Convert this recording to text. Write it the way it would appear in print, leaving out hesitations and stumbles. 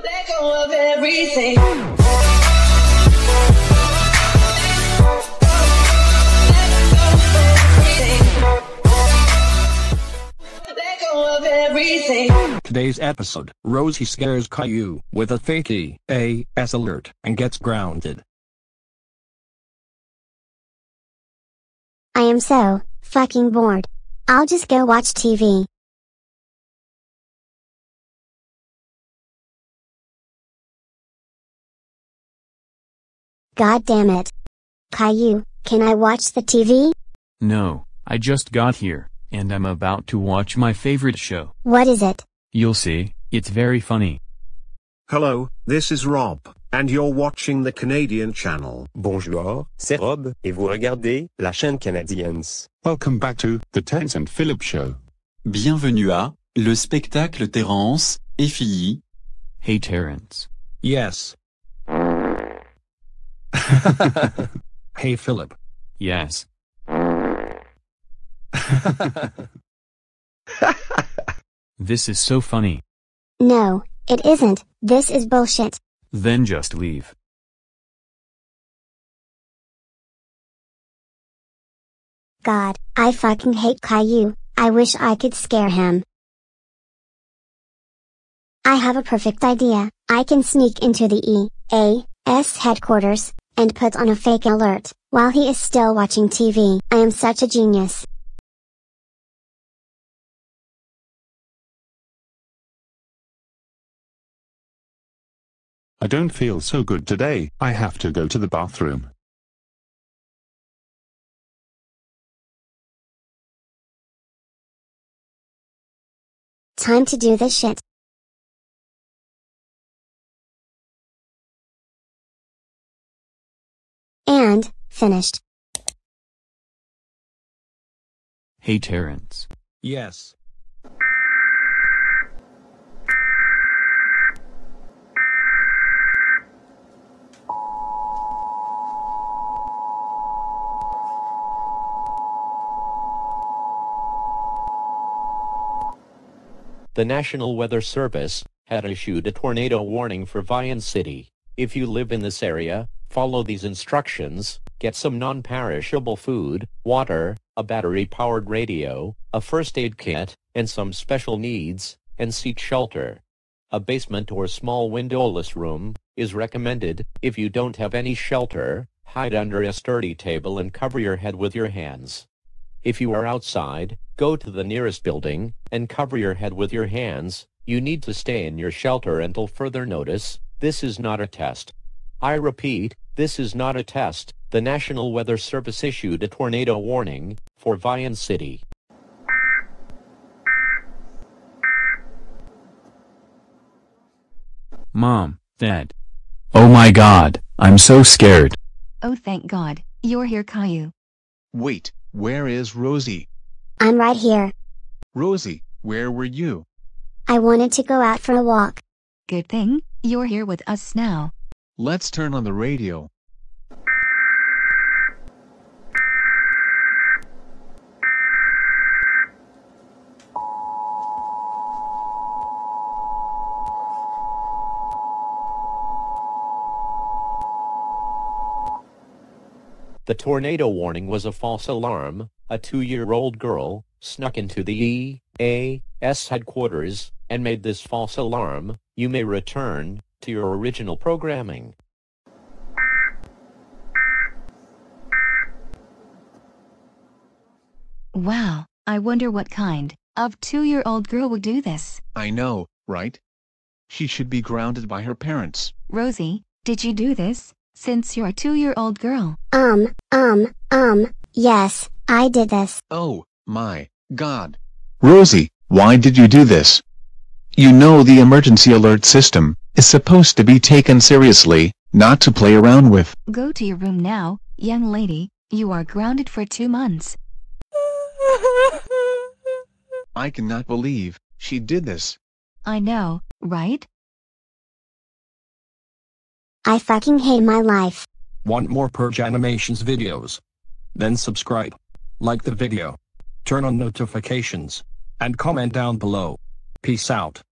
Let go of everything. Let go of everything. Today's episode, Rosie scares Caillou with a fake EAS alert and gets grounded. I am so fucking bored. I'll just go watch TV. God damn it. Caillou, can I watch the TV? No, I just got here, and I'm about to watch my favorite show. What is it? You'll see, it's very funny. Hello, this is Rob, and you're watching the Canadian channel. Bonjour, c'est Rob, et vous regardez la chaîne canadienne. Welcome back to the Terence and Philip Show. Bienvenue à le spectacle Terence et Philly. Hey Terence. Yes. Hey Philip. Yes. This is so funny. No, it isn't. This is bullshit. Then just leave. God, I fucking hate Caillou. I wish I could scare him. I have a perfect idea. I can sneak into the EAS headquarters and put on a fake alert while he is still watching TV. I am such a genius. I don't feel so good today. I have to go to the bathroom. Time to do this shit. And, finished. Hey Terence. Yes. The National Weather Service had issued a tornado warning for Vian City. If you live in this area, follow these instructions: get some non-perishable food, water, a battery-powered radio, a first aid kit, and some special needs, and seek shelter. A basement or small windowless room is recommended. If you don't have any shelter, hide under a sturdy table and cover your head with your hands. If you are outside, go to the nearest building and cover your head with your hands. You need to stay in your shelter until further notice. This is not a test. I repeat, this is not a test. The National Weather Service issued a tornado warning for Vian City. Mom, Dad. Oh my God, I'm so scared. Oh thank God, you're here Caillou. Wait, where is Rosie? I'm right here. Rosie, where were you? I wanted to go out for a walk. Good thing, you're here with us now. Let's turn on the radio. The tornado warning was a false alarm. A 2-year-old girl snuck into the EAS headquarters and made this false alarm. You may return to your original programming. Wow, I wonder what kind of 2-year-old girl would do this. I know, right? She should be grounded by her parents. Rosie, did you do this, since you're a 2-year-old girl? Yes, I did this. Oh, my God. Rosie, why did you do this? You know the emergency alert system is supposed to be taken seriously, not to play around with. Go to your room now, young lady. You are grounded for 2 months. I cannot believe she did this. I know, right? I fucking hate my life. Want more Purge Animations videos? Then subscribe, like the video, turn on notifications, and comment down below. Peace out.